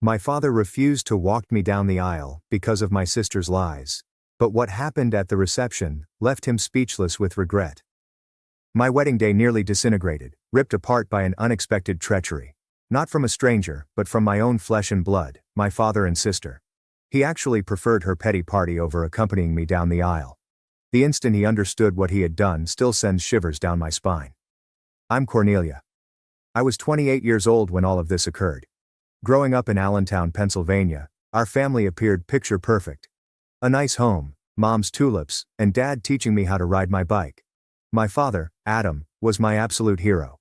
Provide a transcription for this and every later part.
My father refused to walk me down the aisle because of my sister's lies. But what happened at the reception left him speechless with regret. My wedding day nearly disintegrated, ripped apart by an unexpected treachery. Not from a stranger, but from my own flesh and blood, my father and sister. He actually preferred her petty party over accompanying me down the aisle. The instant he understood what he had done still sends shivers down my spine. I'm Cornelia. I was 28 years old when all of this occurred. Growing up in Allentown, Pennsylvania, our family appeared picture perfect. A nice home, mom's tulips, and dad teaching me how to ride my bike. My father, Adam, was my absolute hero.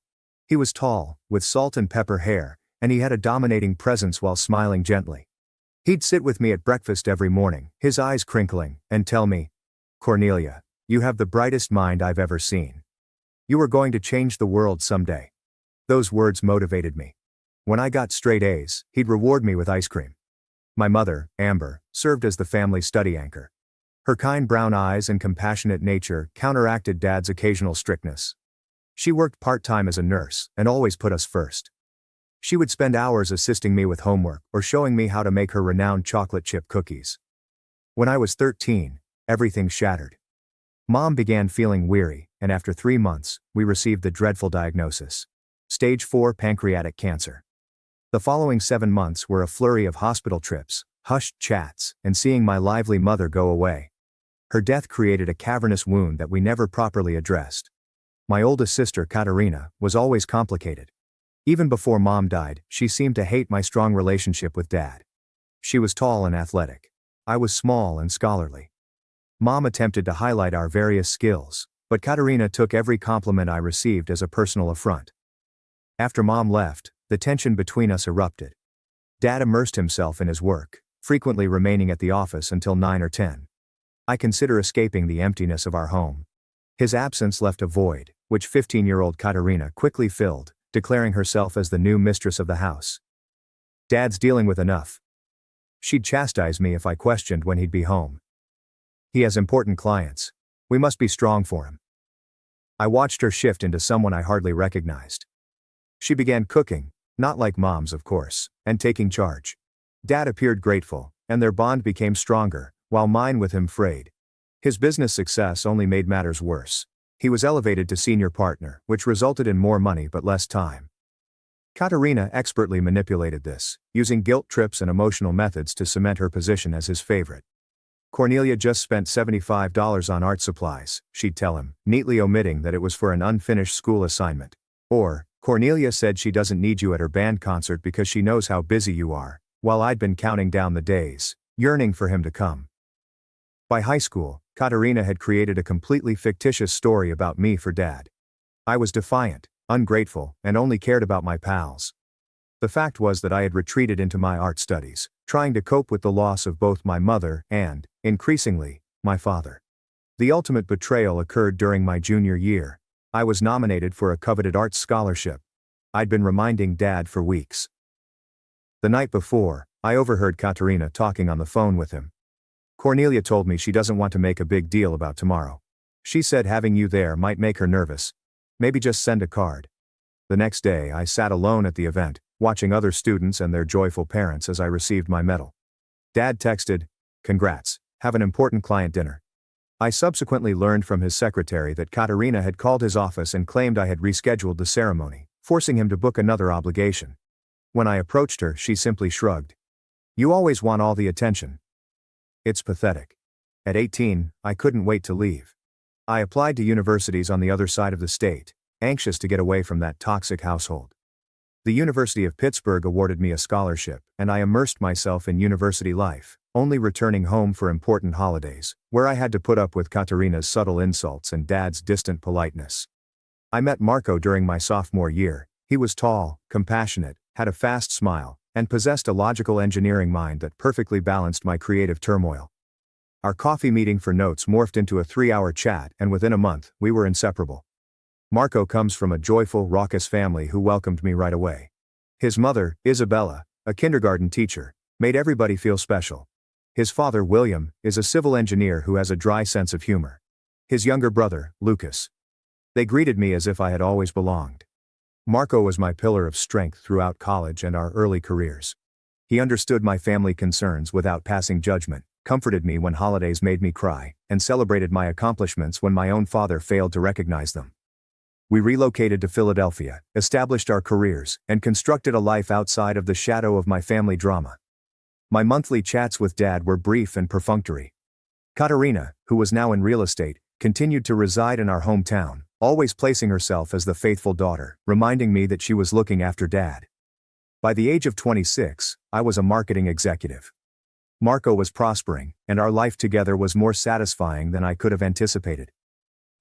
He was tall, with salt and pepper hair, and he had a dominating presence while smiling gently. He'd sit with me at breakfast every morning, his eyes crinkling, and tell me, "Cornelia, you have the brightest mind I've ever seen. You are going to change the world someday." Those words motivated me. When I got straight A's, he'd reward me with ice cream. My mother, Amber, served as the family study anchor. Her kind brown eyes and compassionate nature counteracted Dad's occasional strictness. She worked part-time as a nurse and always put us first. She would spend hours assisting me with homework or showing me how to make her renowned chocolate chip cookies. When I was 13, everything shattered. Mom began feeling weary, and after 3 months, we received the dreadful diagnosis: Stage 4 pancreatic cancer. The following 7 months were a flurry of hospital trips, hushed chats, and seeing my lively mother go away. Her death created a cavernous wound that we never properly addressed. My oldest sister, Katerina, was always complicated. Even before Mom died, she seemed to hate my strong relationship with Dad. She was tall and athletic. I was small and scholarly. Mom attempted to highlight our various skills, but Katerina took every compliment I received as a personal affront. After Mom left, the tension between us erupted. Dad immersed himself in his work, frequently remaining at the office until 9 or 10. I consider escaping the emptiness of our home. His absence left a void, which 15-year-old Katerina quickly filled, declaring herself as the new mistress of the house. "Dad's dealing with enough." She'd chastise me if I questioned when he'd be home. "He has important clients. We must be strong for him." I watched her shift into someone I hardly recognized. She began cooking, not like Mom's of course, and taking charge. Dad appeared grateful, and their bond became stronger, while mine with him frayed. His business success only made matters worse. He was elevated to senior partner, which resulted in more money but less time. Katerina expertly manipulated this, using guilt trips and emotional methods to cement her position as his favorite. "Cornelia just spent $75 on art supplies," she'd tell him, neatly omitting that it was for an unfinished school assignment. Or, "Cornelia said she doesn't need you at her band concert because she knows how busy you are," while I'd been counting down the days, yearning for him to come. By high school, Katerina had created a completely fictitious story about me for Dad. I was defiant, ungrateful, and only cared about my pals. The fact was that I had retreated into my art studies, trying to cope with the loss of both my mother and, increasingly, my father. The ultimate betrayal occurred during my junior year. I was nominated for a coveted arts scholarship. I'd been reminding Dad for weeks. The night before, I overheard Katerina talking on the phone with him. "Cornelia told me she doesn't want to make a big deal about tomorrow. She said having you there might make her nervous. Maybe just send a card." The next day I sat alone at the event, watching other students and their joyful parents as I received my medal. Dad texted, "Congrats, have an important client dinner." I subsequently learned from his secretary that Katerina had called his office and claimed I had rescheduled the ceremony, forcing him to book another obligation. When I approached her, she simply shrugged. "You always want all the attention." It's pathetic. At 18, I couldn't wait to leave. I applied to universities on the other side of the state, anxious to get away from that toxic household. The University of Pittsburgh awarded me a scholarship, and I immersed myself in university life, only returning home for important holidays, where I had to put up with Katerina's subtle insults and Dad's distant politeness. I met Marco during my sophomore year. He was tall, compassionate, had a fast smile, and possessed a logical engineering mind that perfectly balanced my creative turmoil. Our coffee meeting for notes morphed into a 3-hour chat, and within a month, we were inseparable. Marco comes from a joyful, raucous family who welcomed me right away. His mother, Isabella, a kindergarten teacher, made everybody feel special. His father, William, is a civil engineer who has a dry sense of humor. His younger brother, Lucas. They greeted me as if I had always belonged. Marco was my pillar of strength throughout college and our early careers. He understood my family concerns without passing judgment, comforted me when holidays made me cry, and celebrated my accomplishments when my own father failed to recognize them. We relocated to Philadelphia, established our careers, and constructed a life outside of the shadow of my family drama. My monthly chats with Dad were brief and perfunctory. Katerina, who was now in real estate, continued to reside in our hometown, always placing herself as the faithful daughter, reminding me that she was looking after Dad. By the age of 26, I was a marketing executive. Marco was prospering, and our life together was more satisfying than I could have anticipated.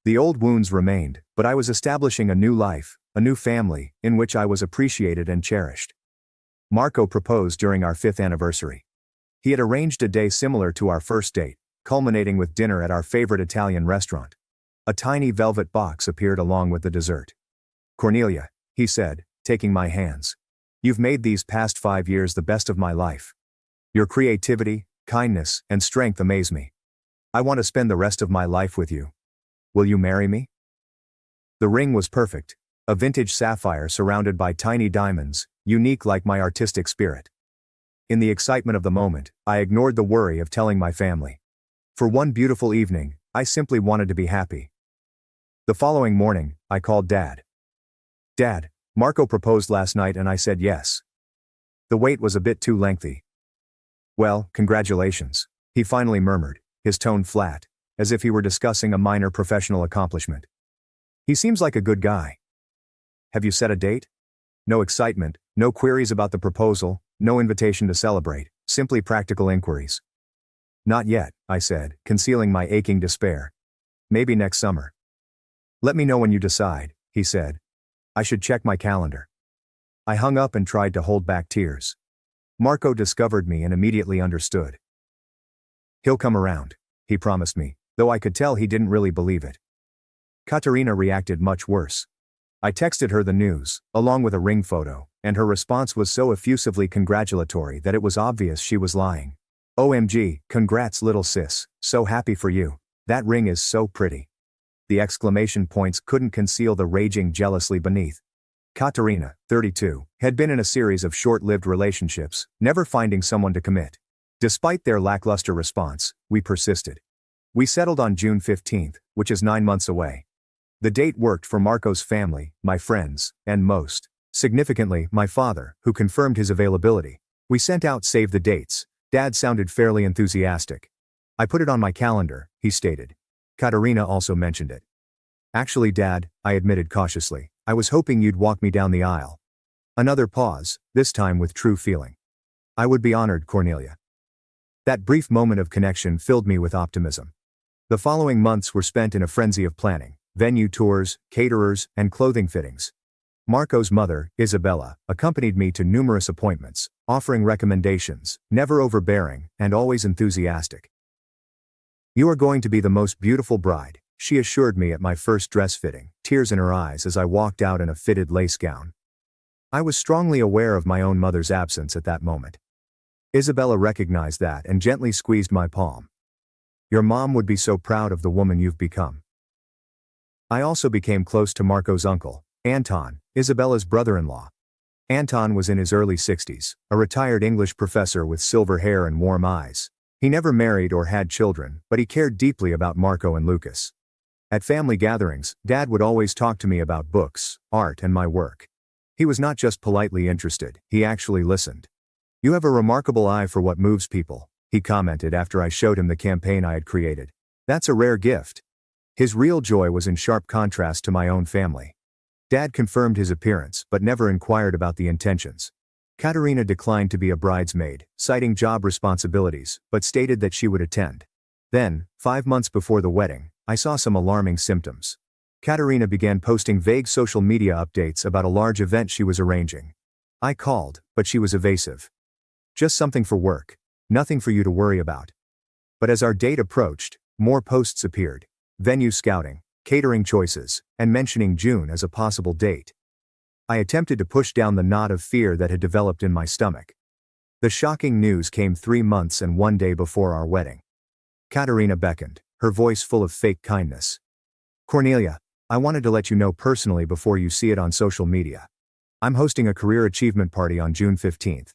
The old wounds remained, but I was establishing a new life, a new family, in which I was appreciated and cherished. Marco proposed during our 5th anniversary. He had arranged a day similar to our first date, culminating with dinner at our favorite Italian restaurant. A tiny velvet box appeared along with the dessert. "Cornelia," he said, taking my hands. "You've made these past 5 years the best of my life. Your creativity, kindness, and strength amaze me. I want to spend the rest of my life with you. Will you marry me?" The ring was perfect, a vintage sapphire surrounded by tiny diamonds, unique like my artistic spirit. In the excitement of the moment, I ignored the worry of telling my family. For one beautiful evening, I simply wanted to be happy. The following morning, I called Dad. "Dad, Marco proposed last night and I said yes." The wait was a bit too lengthy. "Well, congratulations," he finally murmured, his tone flat, as if he were discussing a minor professional accomplishment. "He seems like a good guy. Have you set a date?" No excitement, no queries about the proposal, no invitation to celebrate, simply practical inquiries. "Not yet," I said, concealing my aching despair. "Maybe next summer." "Let me know when you decide," he said. "I should check my calendar." I hung up and tried to hold back tears. Marco discovered me and immediately understood. "He'll come around," he promised me, though I could tell he didn't really believe it. Katerina reacted much worse. I texted her the news, along with a ring photo, and her response was so effusively congratulatory that it was obvious she was lying. "OMG, congrats little sis, so happy for you. That ring is so pretty." The exclamation points couldn't conceal the raging jealously beneath. Katerina, 32, had been in a series of short-lived relationships, never finding someone to commit. Despite their lackluster response, we persisted. We settled on June 15th, which is 9 months away. The date worked for Marco's family, my friends, and most significantly, my father, who confirmed his availability. We sent out save the dates. Dad sounded fairly enthusiastic. "I put it on my calendar," he stated. Katerina also mentioned it. "Actually, Dad," I admitted cautiously, "I was hoping you'd walk me down the aisle." Another pause, this time with true feeling. "I would be honored, Cornelia." That brief moment of connection filled me with optimism. The following months were spent in a frenzy of planning, venue tours, caterers, and clothing fittings. Marco's mother, Isabella, accompanied me to numerous appointments, offering recommendations, never overbearing, and always enthusiastic. "You are going to be the most beautiful bride," she assured me at my first dress fitting, tears in her eyes as I walked out in a fitted lace gown. I was strongly aware of my own mother's absence at that moment. Isabella recognized that and gently squeezed my palm. "Your mom would be so proud of the woman you've become." I also became close to Marco's uncle, Anton, Isabella's brother-in-law. Anton was in his early 60s, a retired English professor with silver hair and warm eyes. He never married or had children, but he cared deeply about Marco and Lucas. At family gatherings, Dad would always talk to me about books, art, and my work. He was not just politely interested, he actually listened. "You have a remarkable eye for what moves people," he commented after I showed him the campaign I had created. "That's a rare gift." His real joy was in sharp contrast to my own family. Dad confirmed his appearance but never inquired about the intentions. Katerina declined to be a bridesmaid, citing job responsibilities, but stated that she would attend. Then, 5 months before the wedding, I saw some alarming symptoms. Katerina began posting vague social media updates about a large event she was arranging. I called, but she was evasive. "Just something for work. Nothing for you to worry about." But as our date approached, more posts appeared. Venue scouting, catering choices, and mentioning June as a possible date. I attempted to push down the knot of fear that had developed in my stomach. The shocking news came 3 months and 1 day before our wedding. Katerina beckoned, her voice full of fake kindness. "Cornelia, I wanted to let you know personally before you see it on social media. I'm hosting a career achievement party on June 15th.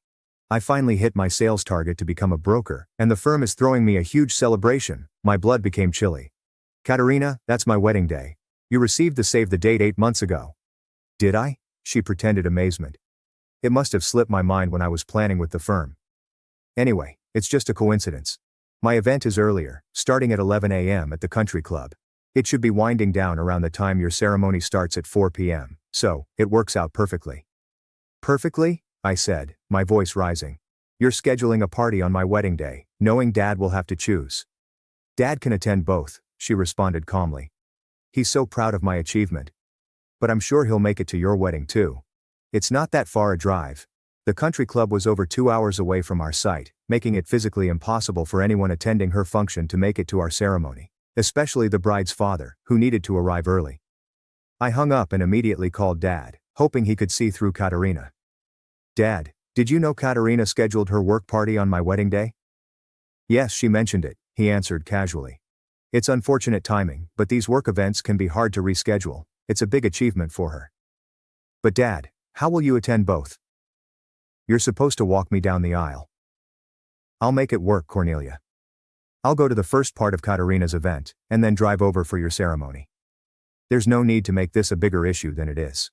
I finally hit my sales target to become a broker, and the firm is throwing me a huge celebration. My blood became chilly. Katerina, that's my wedding day. You received the save the date 8 months ago. Did I? She pretended amazement. It must have slipped my mind when I was planning with the firm. Anyway, it's just a coincidence. My event is earlier, starting at 11 a.m. at the country club. It should be winding down around the time your ceremony starts at 4 p.m., so it works out perfectly. Perfectly? I said, my voice rising. You're scheduling a party on my wedding day, knowing Dad will have to choose. Dad can attend both, she responded calmly. He's so proud of my achievement. But I'm sure he'll make it to your wedding too. It's not that far a drive. The country club was over 2 hours away from our site, making it physically impossible for anyone attending her function to make it to our ceremony, especially the bride's father, who needed to arrive early. I hung up and immediately called Dad, hoping he could see through Katerina. Dad, did you know Katerina scheduled her work party on my wedding day? Yes, she mentioned it, he answered casually. It's unfortunate timing, but these work events can be hard to reschedule. It's a big achievement for her. But Dad, how will you attend both? You're supposed to walk me down the aisle. I'll make it work, Cornelia. I'll go to the first part of Katerina's event, and then drive over for your ceremony. There's no need to make this a bigger issue than it is.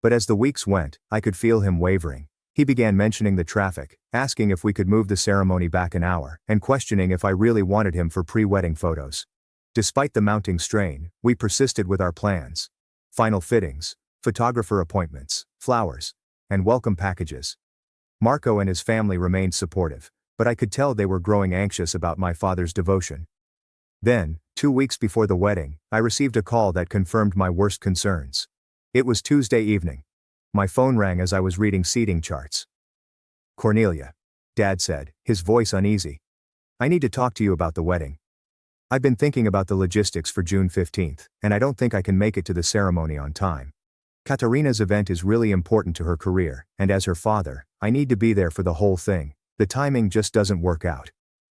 But as the weeks went, I could feel him wavering. He began mentioning the traffic, asking if we could move the ceremony back an hour, and questioning if I really wanted him for pre-wedding photos. Despite the mounting strain, we persisted with our plans. Final fittings, photographer appointments, flowers, and welcome packages. Marco and his family remained supportive, but I could tell they were growing anxious about my father's devotion. Then, 2 weeks before the wedding, I received a call that confirmed my worst concerns. It was Tuesday evening. My phone rang as I was reading seating charts. Cornelia, Dad said, his voice uneasy. I need to talk to you about the wedding. I've been thinking about the logistics for June 15th, and I don't think I can make it to the ceremony on time. Katerina's event is really important to her career, and as her father, I need to be there for the whole thing. The timing just doesn't work out.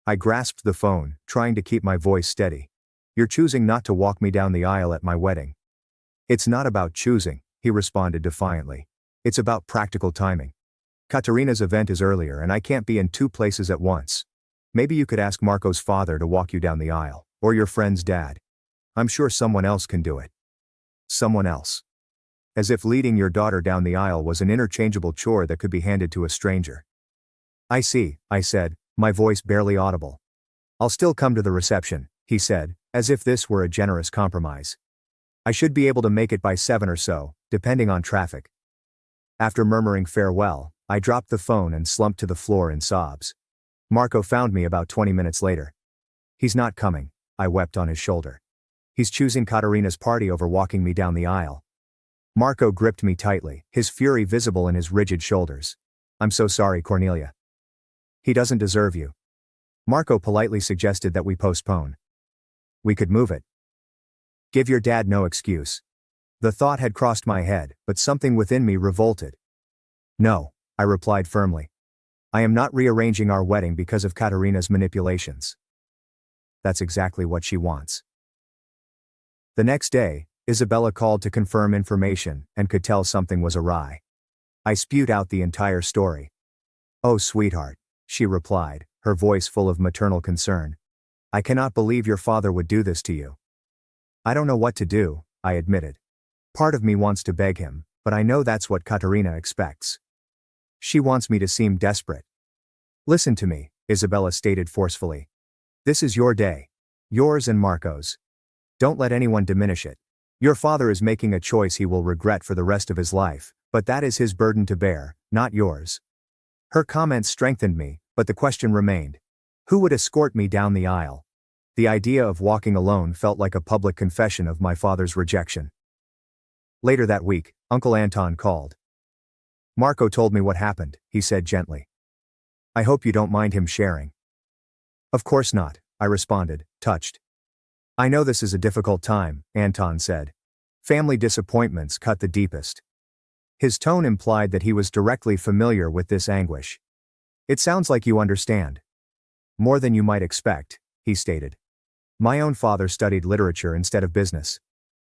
I grasped the phone, trying to keep my voice steady. You're choosing not to walk me down the aisle at my wedding. It's not about choosing, he responded defiantly. It's about practical timing. Katerina's event is earlier and I can't be in 2 places at once. Maybe you could ask Marco's father to walk you down the aisle, or your friend's dad. I'm sure someone else can do it. Someone else. As if leading your daughter down the aisle was an interchangeable chore that could be handed to a stranger. I see, I said, my voice barely audible. I'll still come to the reception, he said, as if this were a generous compromise. I should be able to make it by 7 or so, depending on traffic. After murmuring farewell, I dropped the phone and slumped to the floor in sobs. Marco found me about 20 minutes later. He's not coming, I wept on his shoulder. He's choosing Katerina's party over walking me down the aisle. Marco gripped me tightly, his fury visible in his rigid shoulders. I'm so sorry, Cornelia. He doesn't deserve you. Marco politely suggested that we postpone. We could move it. Give your dad no excuse. The thought had crossed my head, but something within me revolted. No, I replied firmly. I am not rearranging our wedding because of Katerina's manipulations. That's exactly what she wants. The next day, Isabella called to confirm information and could tell something was awry. I spewed out the entire story. Oh, sweetheart, she replied, her voice full of maternal concern. I cannot believe your father would do this to you. I don't know what to do, I admitted. Part of me wants to beg him, but I know that's what Katerina expects. She wants me to seem desperate. Listen to me, Isabella stated forcefully. This is your day. Yours and Marco's. Don't let anyone diminish it. Your father is making a choice he will regret for the rest of his life, but that is his burden to bear, not yours. Her comments strengthened me, but the question remained. Who would escort me down the aisle? The idea of walking alone felt like a public confession of my father's rejection. Later that week, Uncle Anton called. Marco told me what happened, he said gently. I hope you don't mind him sharing. Of course not, I responded, touched. I know this is a difficult time, Anton said. Family disappointments cut the deepest. His tone implied that he was directly familiar with this anguish. It sounds like you understand. More than you might expect, he stated. My own father studied literature instead of business.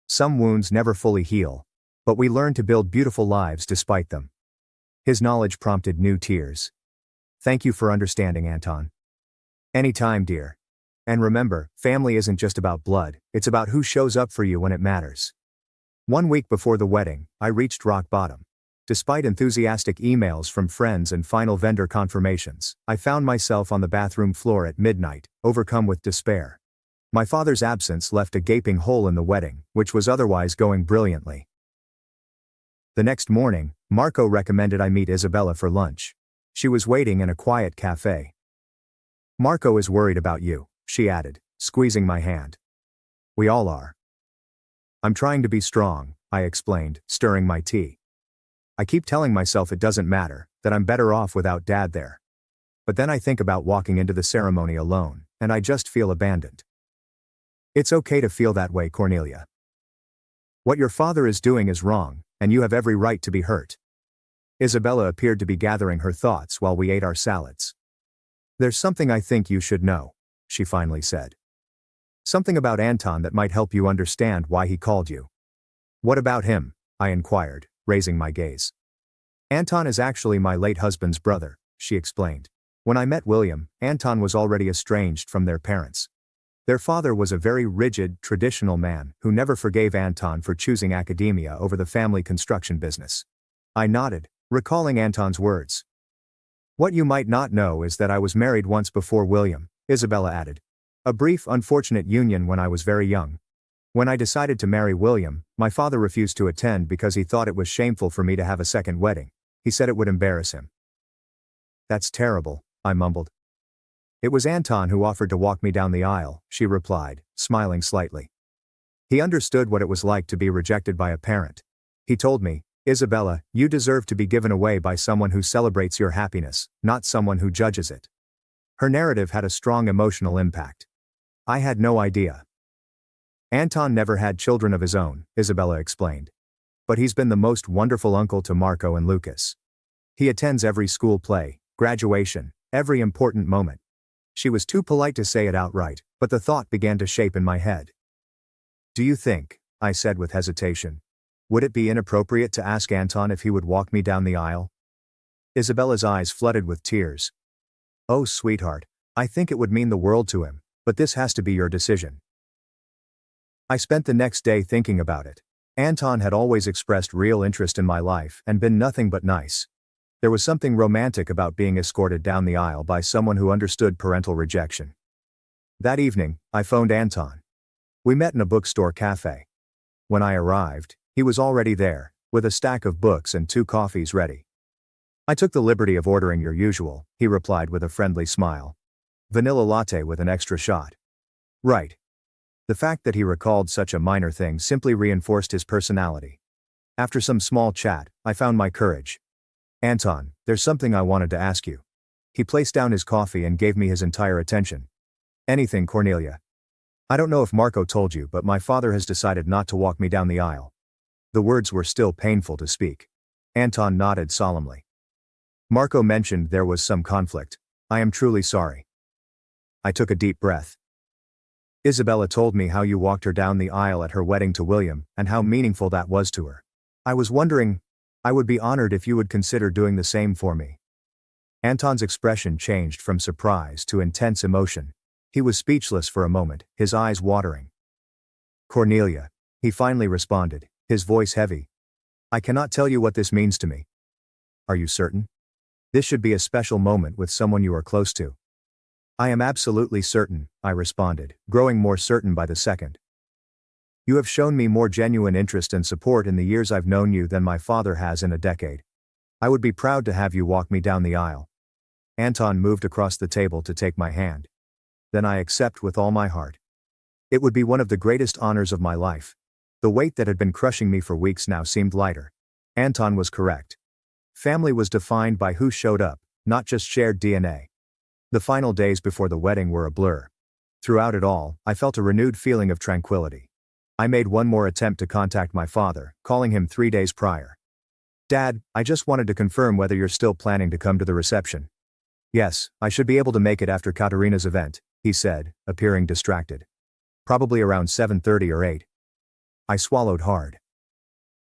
Some wounds never fully heal, but we learn to build beautiful lives despite them. His knowledge prompted new tears. Thank you for understanding, Anton. Anytime, dear. And remember, family isn't just about blood, it's about who shows up for you when it matters. 1 week before the wedding, I reached rock bottom. Despite enthusiastic emails from friends and final vendor confirmations, I found myself on the bathroom floor at midnight, overcome with despair. My father's absence left a gaping hole in the wedding, which was otherwise going brilliantly. The next morning, Marco recommended I meet Isabella for lunch. She was waiting in a quiet cafe. Marco is worried about you, she added, squeezing my hand. We all are. I'm trying to be strong, I explained, stirring my tea. I keep telling myself it doesn't matter, that I'm better off without Dad there. But then I think about walking into the ceremony alone, and I just feel abandoned. It's okay to feel that way, Cornelia. What your father is doing is wrong, and you have every right to be hurt. Isabella appeared to be gathering her thoughts while we ate our salads. There's something I think you should know, she finally said. Something about Anton that might help you understand why he called you. What about him? I inquired, raising my gaze. Anton is actually my late husband's brother, she explained. When I met William, Anton was already estranged from their parents. Their father was a very rigid, traditional man who never forgave Anton for choosing academia over the family construction business. I nodded, recalling Anton's words. What you might not know is that I was married once before William, Isabella added. A brief, unfortunate union when I was very young. When I decided to marry William, my father refused to attend because he thought it was shameful for me to have a second wedding. He said it would embarrass him. That's terrible, I mumbled. It was Anton who offered to walk me down the aisle, she replied, smiling slightly. He understood what it was like to be rejected by a parent. He told me, Isabella, you deserve to be given away by someone who celebrates your happiness, not someone who judges it. Her narrative had a strong emotional impact. I had no idea. Anton never had children of his own, Isabella explained. But he's been the most wonderful uncle to Marco and Lucas. He attends every school play, graduation, every important moment. She was too polite to say it outright, but the thought began to shape in my head. Do you think, I said with hesitation, would it be inappropriate to ask Anton if he would walk me down the aisle? Isabella's eyes flooded with tears. Oh, sweetheart, I think it would mean the world to him, but this has to be your decision. I spent the next day thinking about it. Anton had always expressed real interest in my life and been nothing but nice. There was something romantic about being escorted down the aisle by someone who understood parental rejection. That evening, I phoned Anton. We met in a bookstore cafe. When I arrived, he was already there, with a stack of books and 2 coffees ready. I took the liberty of ordering your usual, he replied with a friendly smile. Vanilla latte with an extra shot. Right. The fact that he recalled such a minor thing simply reinforced his personality. After some small chat, I found my courage. Anton, there's something I wanted to ask you. He placed down his coffee and gave me his entire attention. Anything, Cornelia. I don't know if Marco told you, but my father has decided not to walk me down the aisle. The words were still painful to speak. Anton nodded solemnly. Marco mentioned there was some conflict. I am truly sorry. I took a deep breath. Isabella told me how you walked her down the aisle at her wedding to William, and how meaningful that was to her. I was wondering, I would be honored if you would consider doing the same for me. Anton's expression changed from surprise to intense emotion. He was speechless for a moment, his eyes watering. Cornelia, he finally responded, his voice heavy. I cannot tell you what this means to me. Are you certain? This should be a special moment with someone you are close to. I am absolutely certain, I responded, growing more certain by the second. You have shown me more genuine interest and support in the years I've known you than my father has in a decade. I would be proud to have you walk me down the aisle. Anton moved across the table to take my hand. Then I accept with all my heart. It would be one of the greatest honors of my life. The weight that had been crushing me for weeks now seemed lighter. Anton was correct. Family was defined by who showed up, not just shared DNA. The final days before the wedding were a blur. Throughout it all, I felt a renewed feeling of tranquility. I made one more attempt to contact my father, calling him 3 days prior. Dad, I just wanted to confirm whether you're still planning to come to the reception. Yes, I should be able to make it after Katerina's event, he said, appearing distracted. Probably around 7:30 or 8. I swallowed hard.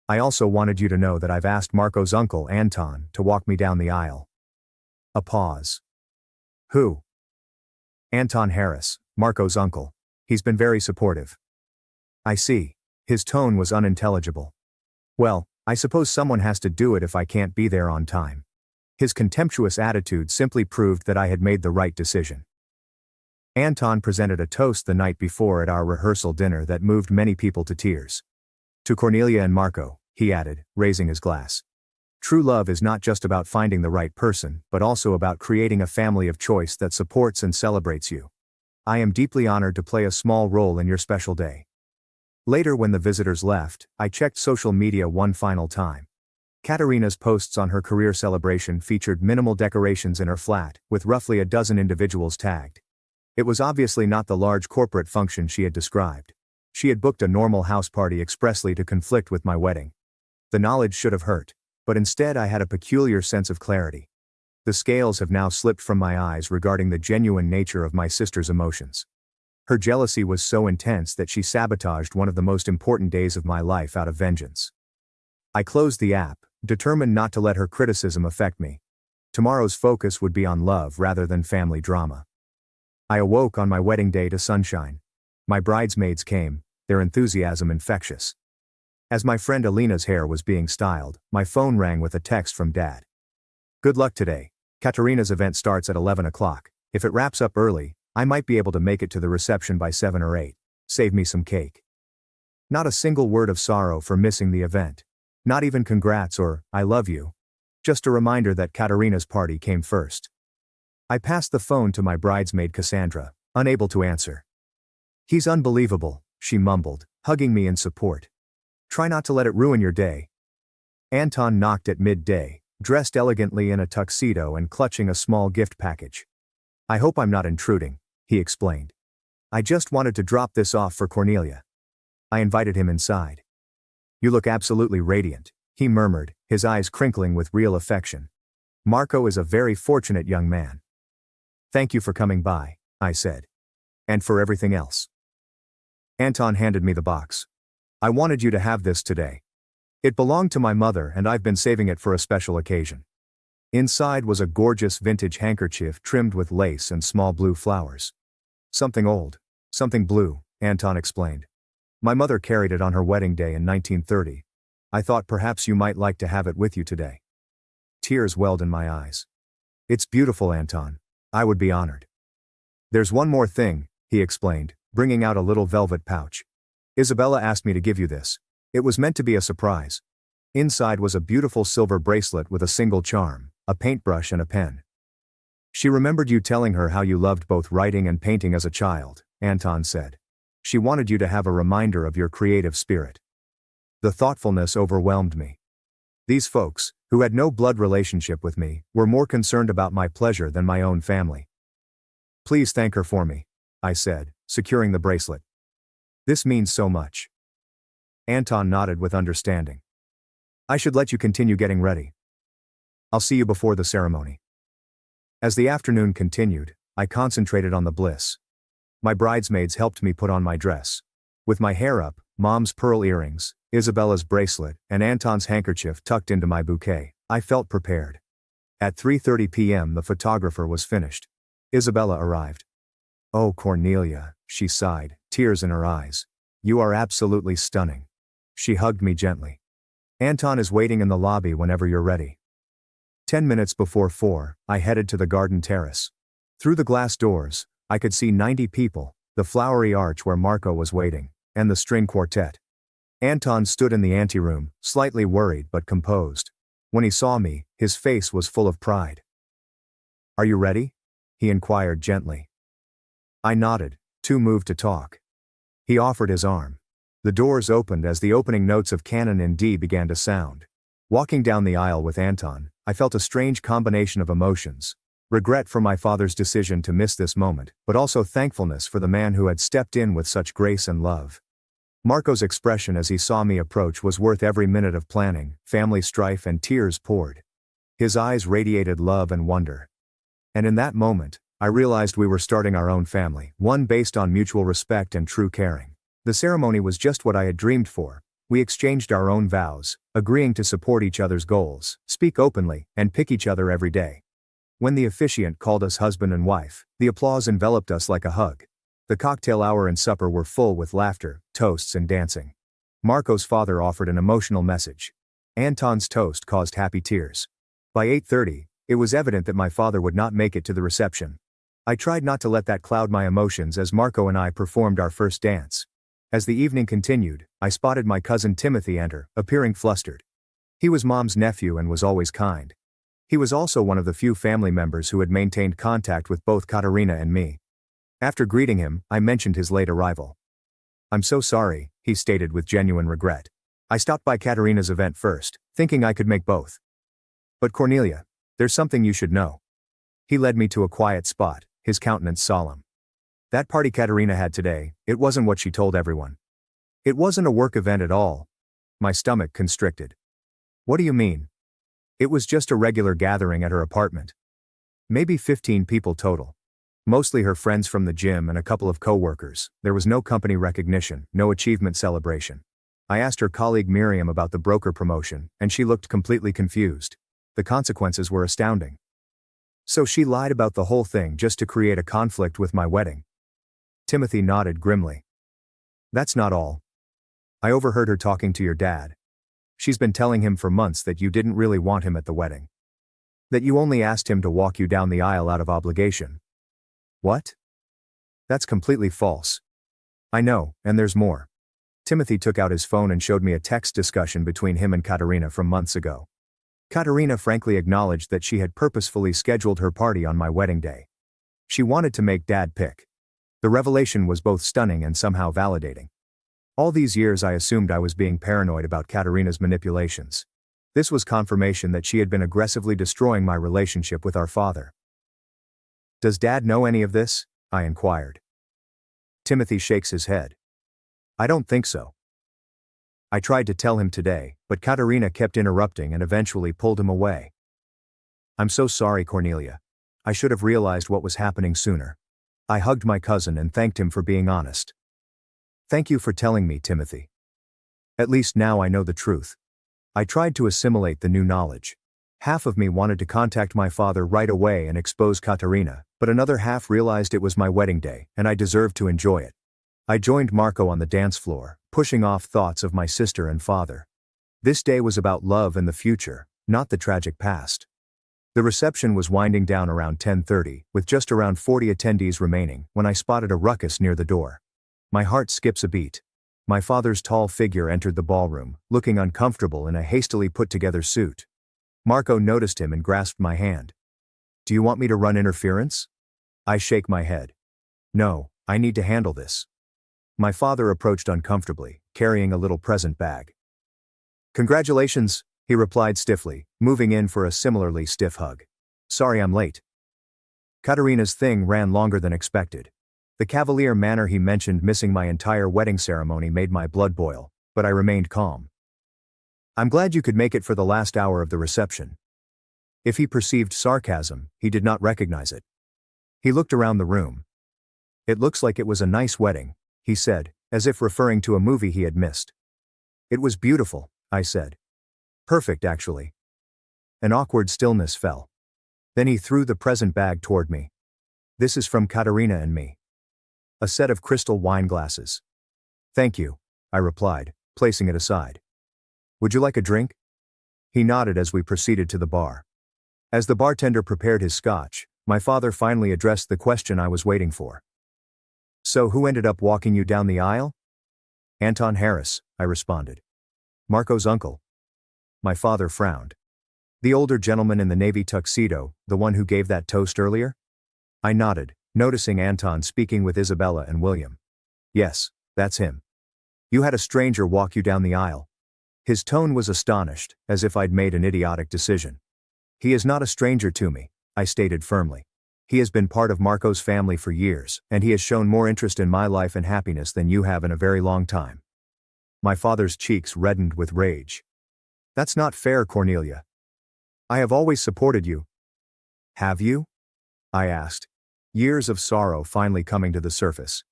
I also wanted you to know that I've asked Marco's uncle, Anton, to walk me down the aisle. A pause. Who? Anton Harris, Marco's uncle. He's been very supportive. I see. His tone was unintelligible. Well, I suppose someone has to do it if I can't be there on time. His contemptuous attitude simply proved that I had made the right decision. Anton presented a toast the night before at our rehearsal dinner that moved many people to tears. To Cornelia and Marco, he added, raising his glass. True love is not just about finding the right person, but also about creating a family of choice that supports and celebrates you. I am deeply honored to play a small role in your special day. Later, when the visitors left, I checked social media one final time. Katerina's posts on her career celebration featured minimal decorations in her flat, with roughly a dozen individuals tagged. It was obviously not the large corporate function she had described. She had booked a normal house party expressly to conflict with my wedding. The knowledge should have hurt, but instead I had a peculiar sense of clarity. The scales have now slipped from my eyes regarding the genuine nature of my sister's emotions. Her jealousy was so intense that she sabotaged one of the most important days of my life out of vengeance. I closed the app, determined not to let her criticism affect me. Tomorrow's focus would be on love rather than family drama. I awoke on my wedding day to sunshine. My bridesmaids came, their enthusiasm infectious. As my friend Alina's hair was being styled, my phone rang with a text from Dad. Good luck today. Katerina's event starts at 11 o'clock. If it wraps up early, I might be able to make it to the reception by 7 or 8. Save me some cake. Not a single word of sorrow for missing the event. Not even congrats or, I love you. Just a reminder that Katerina's party came first. I passed the phone to my bridesmaid Cassandra, unable to answer. He's unbelievable, she mumbled, hugging me in support. Try not to let it ruin your day. Anton knocked at midday, dressed elegantly in a tuxedo and clutching a small gift package. I hope I'm not intruding, he explained. I just wanted to drop this off for Cornelia. I invited him inside. You look absolutely radiant, he murmured, his eyes crinkling with real affection. Marco is a very fortunate young man. Thank you for coming by, I said. And for everything else. Anton handed me the box. I wanted you to have this today. It belonged to my mother and I've been saving it for a special occasion. Inside was a gorgeous vintage handkerchief trimmed with lace and small blue flowers. Something old, something blue, Anton explained. My mother carried it on her wedding day in 1930. I thought perhaps you might like to have it with you today. Tears welled in my eyes. It's beautiful, Anton. I would be honored. There's one more thing, he explained, bringing out a little velvet pouch. Isabella asked me to give you this. It was meant to be a surprise. Inside was a beautiful silver bracelet with a single charm, a paintbrush and a pen. She remembered you telling her how you loved both writing and painting as a child, Anton said. She wanted you to have a reminder of your creative spirit. The thoughtfulness overwhelmed me. These folks, who had no blood relationship with me, were more concerned about my pleasure than my own family. Please thank her for me, I said, securing the bracelet. This means so much. Anton nodded with understanding. I should let you continue getting ready. I'll see you before the ceremony. As the afternoon continued, I concentrated on the bliss. My bridesmaids helped me put on my dress. With my hair up, Mom's pearl earrings, Isabella's bracelet, and Anton's handkerchief tucked into my bouquet, I felt prepared. At 3:30 p.m. the photographer was finished. Isabella arrived. Oh, Cornelia, she sighed, tears in her eyes. You are absolutely stunning. She hugged me gently. Anton is waiting in the lobby whenever you're ready. 10 minutes before 4, I headed to the garden terrace. Through the glass doors, I could see 90 people, the flowery arch where Marco was waiting, and the string quartet. Anton stood in the anteroom, slightly worried but composed. When he saw me, his face was full of pride. Are you ready? He inquired gently. I nodded, too moved to talk. He offered his arm. The doors opened as the opening notes of Canon in D began to sound. Walking down the aisle with Anton, I felt a strange combination of emotions. Regret for my father's decision to miss this moment, but also thankfulness for the man who had stepped in with such grace and love. Marco's expression as he saw me approach was worth every minute of planning, family strife and tears poured. His eyes radiated love and wonder. And in that moment, I realized we were starting our own family, one based on mutual respect and true caring. The ceremony was just what I had dreamed for. We exchanged our own vows, agreeing to support each other's goals, speak openly, and pick each other every day. When the officiant called us husband and wife, the applause enveloped us like a hug. The cocktail hour and supper were full with laughter, toasts and dancing. Marco's father offered an emotional message. Anton's toast caused happy tears. By 8:30, it was evident that my father would not make it to the reception. I tried not to let that cloud my emotions as Marco and I performed our first dance. As the evening continued, I spotted my cousin Timothy enter, appearing flustered. He was Mom's nephew and was always kind. He was also one of the few family members who had maintained contact with both Katarina and me. After greeting him, I mentioned his late arrival. "I'm so sorry," he stated with genuine regret. "I stopped by Katarina's event first, thinking I could make both. But Cornelia, there's something you should know." He led me to a quiet spot, his countenance solemn. "That party Katarina had today, it wasn't what she told everyone. It wasn't a work event at all." My stomach constricted. "What do you mean?" "It was just a regular gathering at her apartment. Maybe 15 people total. Mostly her friends from the gym and a couple of co-workers. There was no company recognition, no achievement celebration. I asked her colleague Miriam about the broker promotion, and she looked completely confused. The consequences were astounding. So she lied about the whole thing just to create a conflict with my wedding." Timothy nodded grimly. "That's not all. I overheard her talking to your dad. She's been telling him for months that you didn't really want him at the wedding. That you only asked him to walk you down the aisle out of obligation." "What?" "That's completely false." "I know, and there's more." Timothy took out his phone and showed me a text discussion between him and Katarina from months ago. Katarina frankly acknowledged that she had purposefully scheduled her party on my wedding day. She wanted to make Dad pick. The revelation was both stunning and somehow validating. All these years I assumed I was being paranoid about Katarina's manipulations. This was confirmation that she had been aggressively destroying my relationship with our father. "Does Dad know any of this?" I inquired. Timothy shakes his head. "I don't think so. I tried to tell him today, but Katarina kept interrupting and eventually pulled him away." "I'm so sorry, Cornelia. I should have realized what was happening sooner." I hugged my cousin and thanked him for being honest. "Thank you for telling me, Timothy. At least now I know the truth." I tried to assimilate the new knowledge. Half of me wanted to contact my father right away and expose Katarina, but another half realized it was my wedding day, and I deserved to enjoy it. I joined Marco on the dance floor, pushing off thoughts of my sister and father. This day was about love and the future, not the tragic past. The reception was winding down around 10:30, with just around 40 attendees remaining, when I spotted a ruckus near the door. My heart skips a beat. My father's tall figure entered the ballroom, looking uncomfortable in a hastily put-together suit. Marco noticed him and grasped my hand. "Do you want me to run interference?" I shake my head. "No, I need to handle this." My father approached uncomfortably, carrying a little present bag. "Congratulations," he replied stiffly, moving in for a similarly stiff hug. "Sorry I'm late." Katarina's thing ran longer than expected. The cavalier manner he mentioned missing my entire wedding ceremony made my blood boil, but I remained calm. "I'm glad you could make it for the last hour of the reception." If he perceived sarcasm, he did not recognize it. He looked around the room. "It looks like it was a nice wedding," he said, as if referring to a movie he had missed. "It was beautiful," I said. "Perfect, actually." An awkward stillness fell. Then he threw the present bag toward me. "This is from Katarina and me. A set of crystal wine glasses." "Thank you," I replied, placing it aside. "Would you like a drink?" He nodded as we proceeded to the bar. As the bartender prepared his scotch, my father finally addressed the question I was waiting for. "So who ended up walking you down the aisle?" "Anton Harris," I responded. "Marco's uncle." My father frowned. "The older gentleman in the navy tuxedo, the one who gave that toast earlier?" I nodded, noticing Anton speaking with Isabella and William. "Yes, that's him. You had a stranger walk you down the aisle." His tone was astonished, as if I'd made an idiotic decision. "He is not a stranger to me," I stated firmly. "He has been part of Marco's family for years, and he has shown more interest in my life and happiness than you have in a very long time." My father's cheeks reddened with rage. "That's not fair, Cornelia. I have always supported you." "Have you?" I asked, years of sorrow finally coming to the surface.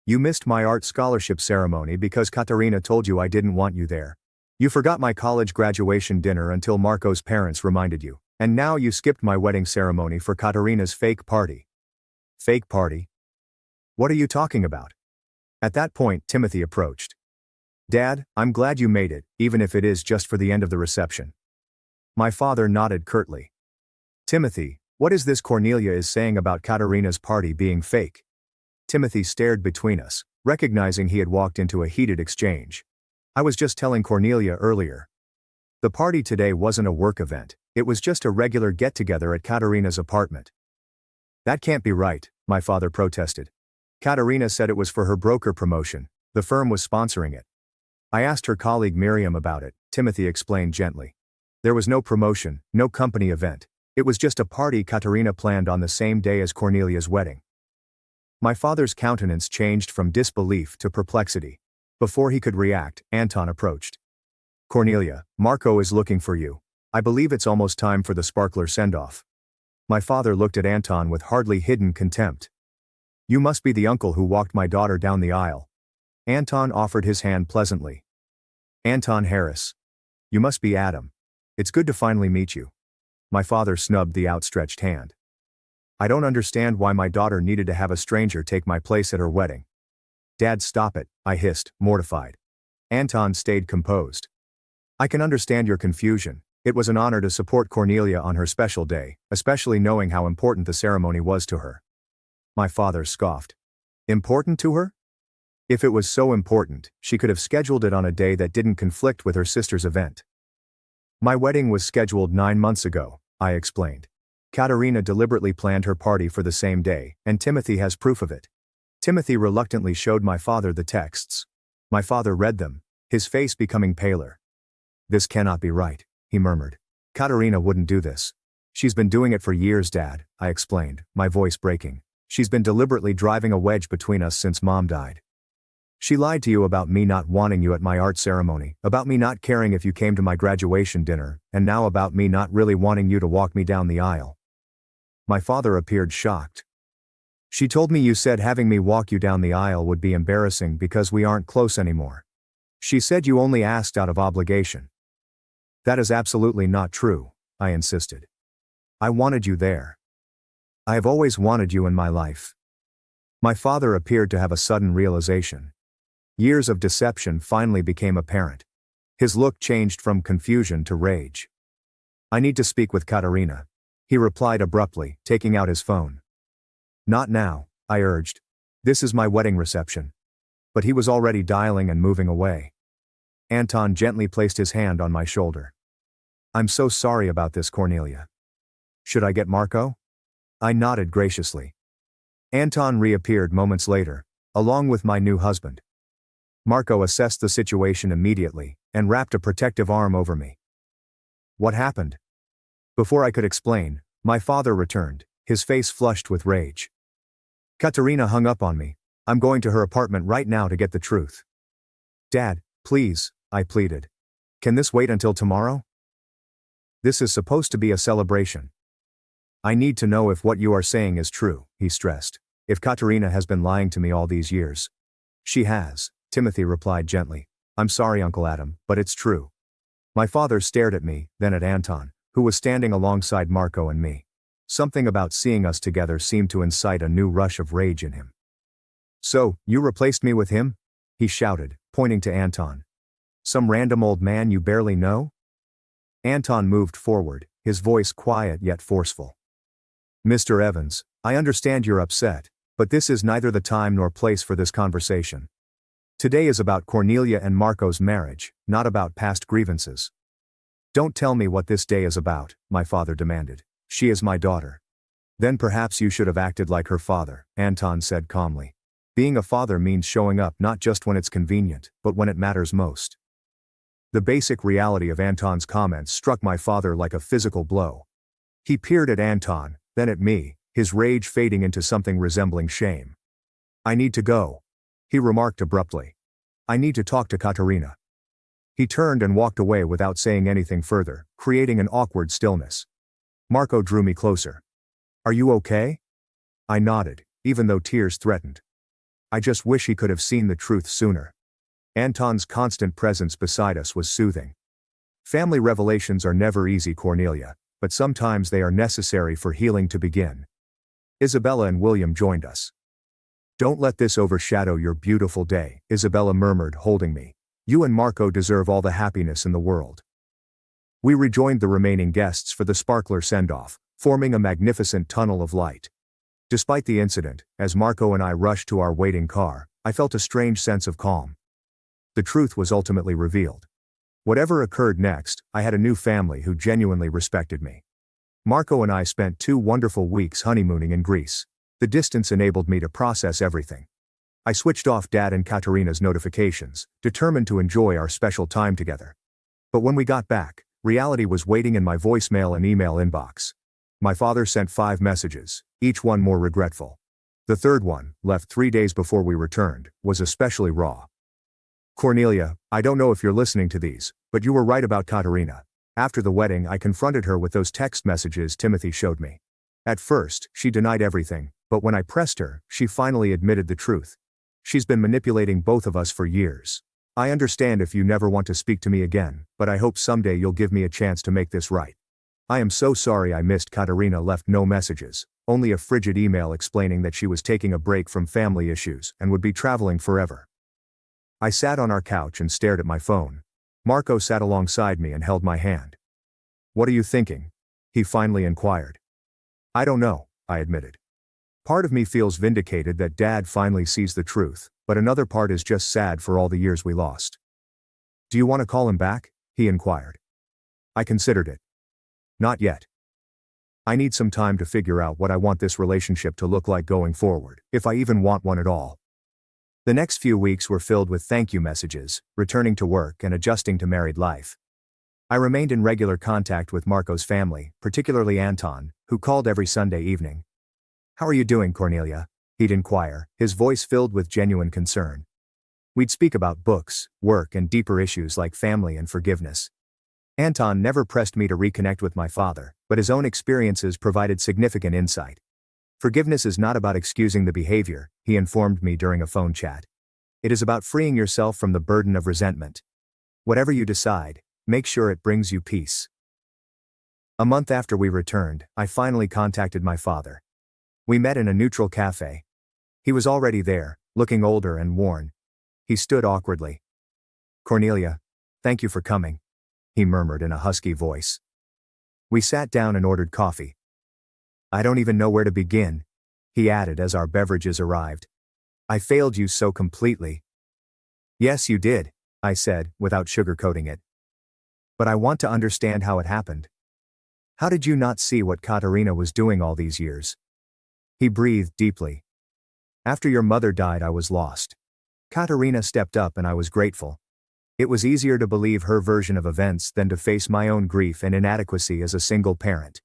"You missed my art scholarship ceremony because Katarina told you I didn't want you there. You forgot my college graduation dinner until Marco's parents reminded you, And now you skipped my wedding ceremony for Katerina's fake party. Fake party? What are you talking about? At that point, Timothy approached. Dad, I'm glad you made it, even if it is just for the end of the reception. My father nodded curtly. Timothy, what is this Cornelia is saying about Katerina's party being fake? Timothy stared between us, recognizing he had walked into a heated exchange. I was just telling Cornelia earlier. The party today wasn't a work event, it was just a regular get-together at Katerina's apartment. That can't be right, my father protested. Katerina said it was for her broker promotion, the firm was sponsoring it. I asked her colleague Miriam about it, Timothy explained gently. There was no promotion, no company event. It was just a party Katerina planned on the same day as Cornelia's wedding. My father's countenance changed from disbelief to perplexity. Before he could react, Anton approached. Cornelia, Marco is looking for you. I believe it's almost time for the sparkler send-off. My father looked at Anton with hardly hidden contempt. You must be the uncle who walked my daughter down the aisle. Anton offered his hand pleasantly. Anton Harris. You must be Adam. It's good to finally meet you. My father snubbed the outstretched hand. I don't understand why my daughter needed to have a stranger take my place at her wedding. Dad, stop it, I hissed, mortified. Anton stayed composed. I can understand your confusion. It was an honor to support Cornelia on her special day, especially knowing how important the ceremony was to her. My father scoffed. Important to her? If it was so important, she could have scheduled it on a day that didn't conflict with her sister's event. My wedding was scheduled 9 months ago, I explained. Katerina deliberately planned her party for the same day, and Timothy has proof of it. Timothy reluctantly showed my father the texts. My father read them, his face becoming paler. This cannot be right, he murmured. Katerina wouldn't do this. She's been doing it for years, Dad, I explained, my voice breaking. She's been deliberately driving a wedge between us since Mom died. She lied to you about me not wanting you at my art ceremony, about me not caring if you came to my graduation dinner, and now about me not really wanting you to walk me down the aisle. My father appeared shocked. She told me you said having me walk you down the aisle would be embarrassing because we aren't close anymore. She said you only asked out of obligation. That is absolutely not true, I insisted. I wanted you there. I have always wanted you in my life. My father appeared to have a sudden realization. Years of deception finally became apparent. His look changed from confusion to rage. I need to speak with Katerina, he replied abruptly, taking out his phone. Not now, I urged. This is my wedding reception. But he was already dialing and moving away. Anton gently placed his hand on my shoulder. I'm so sorry about this, Cornelia. Should I get Marco? I nodded graciously. Anton reappeared moments later, along with my new husband. Marco assessed the situation immediately, and wrapped a protective arm over me. What happened? Before I could explain, my father returned, his face flushed with rage. Katerina hung up on me. I'm going to her apartment right now to get the truth. Dad, please, I pleaded. Can this wait until tomorrow? This is supposed to be a celebration. I need to know if what you are saying is true, he stressed. If Katerina has been lying to me all these years. She has, Timothy replied gently. I'm sorry, Uncle Adam, but it's true. My father stared at me, then at Anton, who was standing alongside Marco and me. Something about seeing us together seemed to incite a new rush of rage in him. So, you replaced me with him? He shouted, pointing to Anton. Some random old man you barely know? Anton moved forward, his voice quiet yet forceful. Mr. Evans, I understand you're upset, but this is neither the time nor place for this conversation. Today is about Cornelia and Marco's marriage, not about past grievances. Don't tell me what this day is about, my father demanded. She is my daughter. Then perhaps you should have acted like her father, Anton said calmly. Being a father means showing up not just when it's convenient, but when it matters most. The basic reality of Anton's comments struck my father like a physical blow. He peered at Anton, then at me, his rage fading into something resembling shame. I need to go, he remarked abruptly. I need to talk to Katerina. He turned and walked away without saying anything further, creating an awkward stillness. Marco drew me closer. Are you okay? I nodded, even though tears threatened. I just wish he could have seen the truth sooner. Anton's constant presence beside us was soothing. Family revelations are never easy, Cornelia. but sometimes they are necessary for healing to begin. Isabella and William joined us. "Don't let this overshadow your beautiful day," Isabella murmured, holding me. "You and Marco deserve all the happiness in the world." We rejoined the remaining guests for the sparkler send-off, forming a magnificent tunnel of light. Despite the incident, as Marco and I rushed to our waiting car, I felt a strange sense of calm. The truth was ultimately revealed. Whatever occurred next, I had a new family who genuinely respected me. Marco and I spent 2 wonderful weeks honeymooning in Greece. The distance enabled me to process everything. I switched off Dad and Katerina's notifications, determined to enjoy our special time together. But when we got back, reality was waiting in my voicemail and email inbox. My father sent 5 messages, each one more regretful. The third one, left 3 days before we returned, was especially raw. "Cornelia, I don't know if you're listening to these, but you were right about Katerina. After the wedding, I confronted her with those text messages Timothy showed me. At first, she denied everything, but when I pressed her, she finally admitted the truth. She's been manipulating both of us for years. I understand if you never want to speak to me again, but I hope someday you'll give me a chance to make this right. I am so sorry I missed." Katerina left no messages, only a frigid email explaining that she was taking a break from family issues and would be traveling forever. I sat on our couch and stared at my phone. Marco sat alongside me and held my hand. "What are you thinking?" he finally inquired. "I don't know," I admitted. Part of me feels vindicated that Dad finally sees the truth, but another part is just sad for all the years we lost. "Do you want to call him back?" he inquired. I considered it. "Not yet. I need some time to figure out what I want this relationship to look like going forward, if I even want one at all." The next few weeks were filled with thank you messages, returning to work and adjusting to married life. I remained in regular contact with Marco's family, particularly Anton, who called every Sunday evening. "How are you doing, Cornelia?" he'd inquire, his voice filled with genuine concern. We'd speak about books, work, and deeper issues like family and forgiveness. Anton never pressed me to reconnect with my father, but his own experiences provided significant insight. "Forgiveness is not about excusing the behavior," he informed me during a phone chat. "It is about freeing yourself from the burden of resentment. Whatever you decide, make sure it brings you peace." A month after we returned, I finally contacted my father. We met in a neutral cafe. He was already there, looking older and worn. He stood awkwardly. "Cornelia, thank you for coming," he murmured in a husky voice. We sat down and ordered coffee. "I don't even know where to begin," he added as our beverages arrived. "I failed you so completely." "Yes, you did," I said, without sugarcoating it. "But I want to understand how it happened. How did you not see what Katerina was doing all these years?" He breathed deeply. "After your mother died, I was lost. Katerina stepped up and I was grateful. It was easier to believe her version of events than to face my own grief and inadequacy as a single parent.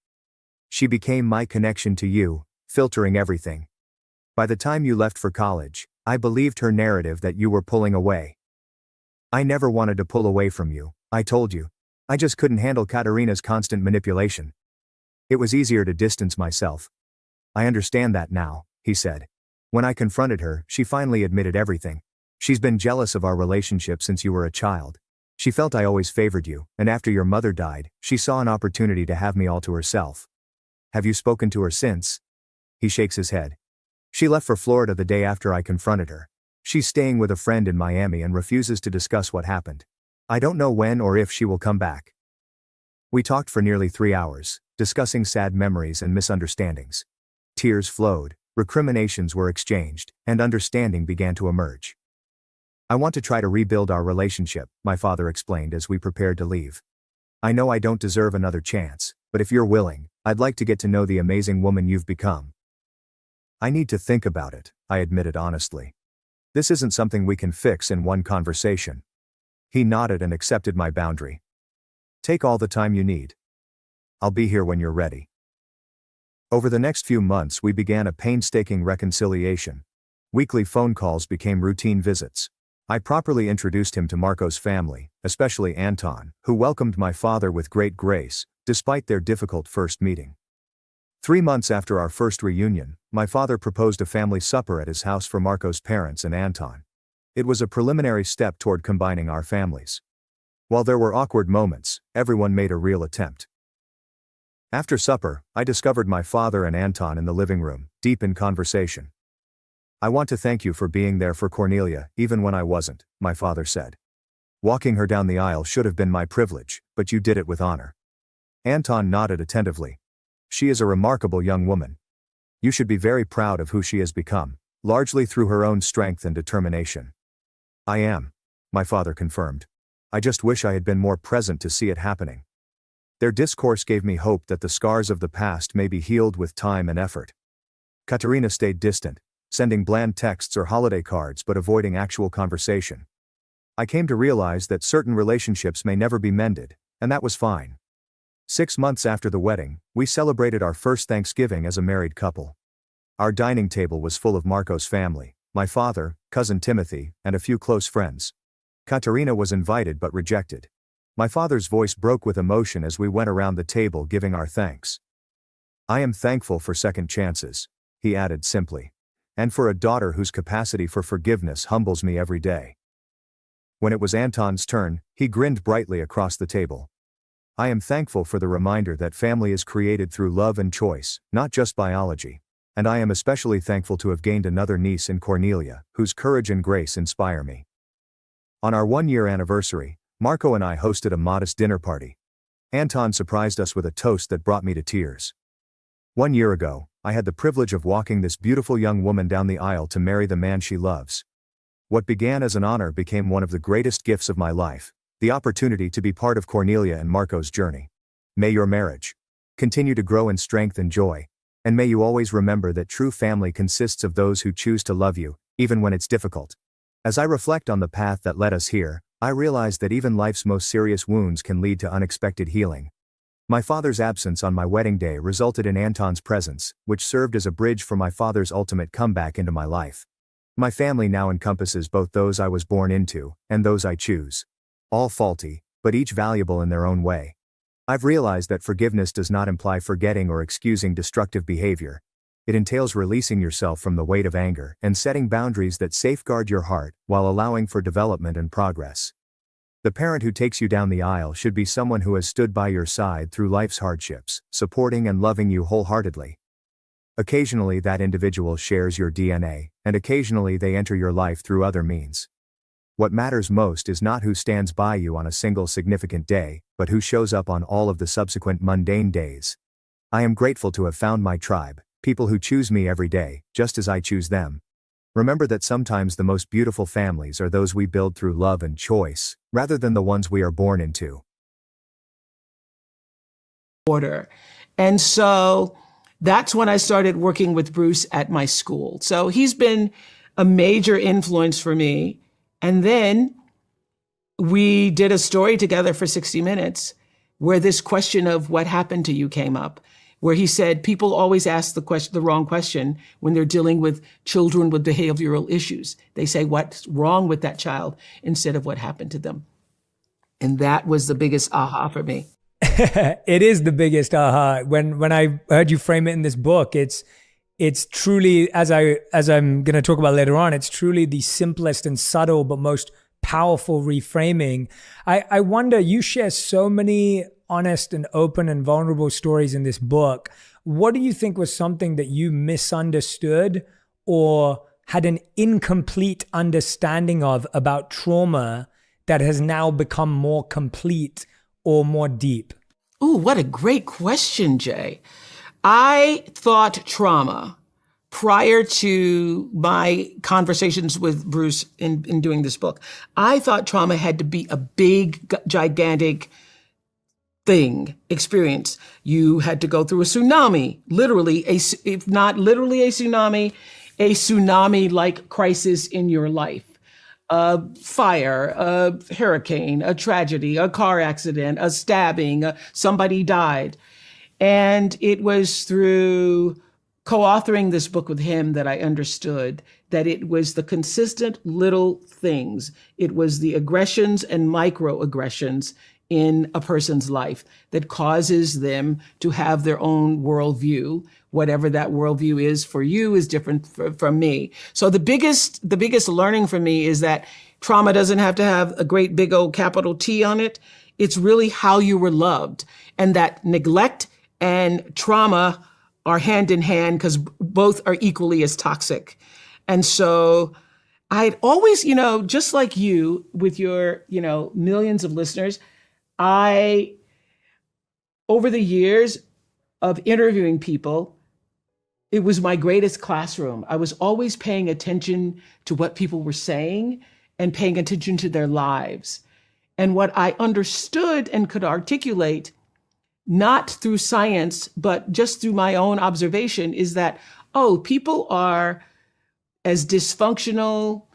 She became my connection to you, filtering everything. By the time you left for college, I believed her narrative that you were pulling away. I never wanted to pull away from you, I told you. I just couldn't handle Katerina's constant manipulation. It was easier to distance myself." "I understand that now," he said. "When I confronted her, she finally admitted everything. She's been jealous of our relationship since you were a child. She felt I always favored you, and after your mother died, she saw an opportunity to have me all to herself. Have you spoken to her since?" He shakes his head. "She left for Florida the day after I confronted her. She's staying with a friend in Miami and refuses to discuss what happened. I don't know when or if she will come back." We talked for nearly 3 hours, discussing sad memories and misunderstandings. Tears flowed, recriminations were exchanged, and understanding began to emerge. "I want to try to rebuild our relationship," my father explained as we prepared to leave. "I know I don't deserve another chance, but if you're willing, I'd like to get to know the amazing woman you've become." "I need to think about it," I admitted honestly. "This isn't something we can fix in one conversation." He nodded and accepted my boundary. "Take all the time you need. I'll be here when you're ready." Over the next few months we began a painstaking reconciliation. Weekly phone calls became routine visits. I properly introduced him to Marco's family, especially Anton, who welcomed my father with great grace, despite their difficult first meeting. 3 months after our first reunion, my father proposed a family supper at his house for Marco's parents and Anton. It was a preliminary step toward combining our families. While there were awkward moments, everyone made a real attempt. After supper, I discovered my father and Anton in the living room, deep in conversation. "I want to thank you for being there for Cornelia, even when I wasn't," my father said. "Walking her down the aisle should have been my privilege, but you did it with honor." Anton nodded attentively. "She is a remarkable young woman. You should be very proud of who she has become, largely through her own strength and determination." "I am," my father confirmed. "I just wish I had been more present to see it happening." Their discourse gave me hope that the scars of the past may be healed with time and effort. Katerina stayed distant, sending bland texts or holiday cards but avoiding actual conversation. I came to realize that certain relationships may never be mended, and that was fine. 6 months after the wedding, we celebrated our first Thanksgiving as a married couple. Our dining table was full of Marco's family, my father, cousin Timothy, and a few close friends. Katerina was invited but rejected. My father's voice broke with emotion as we went around the table giving our thanks. "I am thankful for second chances," he added simply, "and for a daughter whose capacity for forgiveness humbles me every day." When it was Anton's turn, he grinned brightly across the table. "I am thankful for the reminder that family is created through love and choice, not just biology. And I am especially thankful to have gained another niece in Cornelia, whose courage and grace inspire me." On our 1-year anniversary, Marco and I hosted a modest dinner party. Anton surprised us with a toast that brought me to tears. 1 year ago, I had the privilege of walking this beautiful young woman down the aisle to marry the man she loves. What began as an honor became one of the greatest gifts of my life, the opportunity to be part of Cornelia and Marco's journey. May your marriage continue to grow in strength and joy, and may you always remember that true family consists of those who choose to love you, even when it's difficult. As I reflect on the path that led us here, I realize that even life's most serious wounds can lead to unexpected healing. My father's absence on my wedding day resulted in Anton's presence, which served as a bridge for my father's ultimate comeback into my life. My family now encompasses both those I was born into, and those I choose. All faulty, but each valuable in their own way. I've realized that forgiveness does not imply forgetting or excusing destructive behavior. It entails releasing yourself from the weight of anger and setting boundaries that safeguard your heart while allowing for development and progress. The parent who takes you down the aisle should be someone who has stood by your side through life's hardships, supporting and loving you wholeheartedly. Occasionally that individual shares your DNA, and occasionally they enter your life through other means. What matters most is not who stands by you on a single significant day, but who shows up on all of the subsequent mundane days. I am grateful to have found my tribe, people who choose me every day, just as I choose them. Remember that sometimes the most beautiful families are those we build through love and choice, rather than the ones we are born into. And so that's when I started working with Bruce at my school. So he's been a major influence for me. And then we did a story together for 60 Minutes where this question of what happened to you came up, where he said people always ask the wrong question when they're dealing with children with behavioral issues. They say what's wrong with that child instead of what happened to them. And that was the biggest aha for me. It is the biggest aha. When I heard you frame it in this book, it's truly, as I'm going to talk about later on, it's truly the simplest and subtle but most powerful reframing. I wonder, you share so many honest and open and vulnerable stories in this book. What do you think was something that you misunderstood or had an incomplete understanding of about trauma that has now become more complete or more deep? Ooh, what a great question, Jay. I thought trauma, prior to my conversations with Bruce in doing this book, I thought trauma had to be a big, gigantic experience. You had to go through a tsunami, literally, if not literally a tsunami-like crisis in your life. A fire, a hurricane, a tragedy, a car accident, a stabbing, somebody died. And it was through co-authoring this book with him that I understood that it was the consistent little things. It was the aggressions and microaggressions in a person's life that causes them to have their own worldview. Whatever that worldview is for you is different from me. So the biggest learning for me is that trauma doesn't have to have a great big old capital T on it. It's really how you were loved, and that neglect and trauma are hand in hand because both are equally as toxic. And so I'd always, just like you with your, millions of listeners, over the years of interviewing people, it was my greatest classroom. I was always paying attention to what people were saying and paying attention to their lives. And what I understood and could articulate, not through science, but just through my own observation, is that, people are as dysfunctional,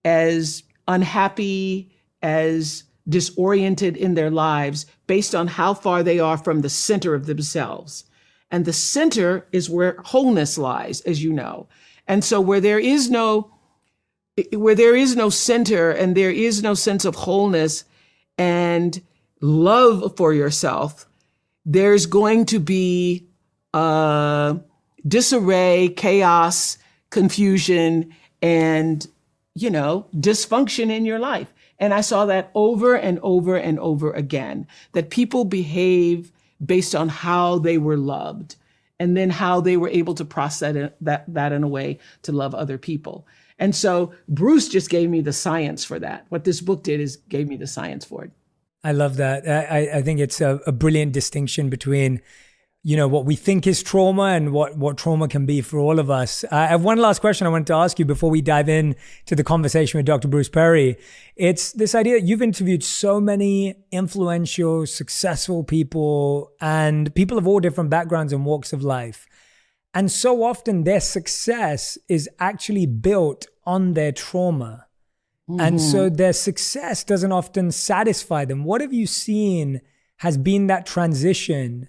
as unhappy, as disoriented in their lives based on how far they are from the center of themselves. And the center is where wholeness lies, as you know. And so where there is no center and there is no sense of wholeness and love for yourself, there's going to be disarray, chaos, confusion, and, dysfunction in your life. And I saw that over and over and over again, that people behave based on how they were loved and then how they were able to process that in a way to love other people. And so Bruce just gave me the science for that. What this book did is gave me the science for it. I love that. I think it's a brilliant distinction between, what we think is trauma and what trauma can be for all of us. I have one last question I wanted to ask you before we dive in to the conversation with Dr. Bruce Perry. It's this idea that you've interviewed so many influential, successful people and people of all different backgrounds and walks of life. And so often their success is actually built on their trauma. Mm-hmm. And so their success doesn't often satisfy them. What have you seen has been that transition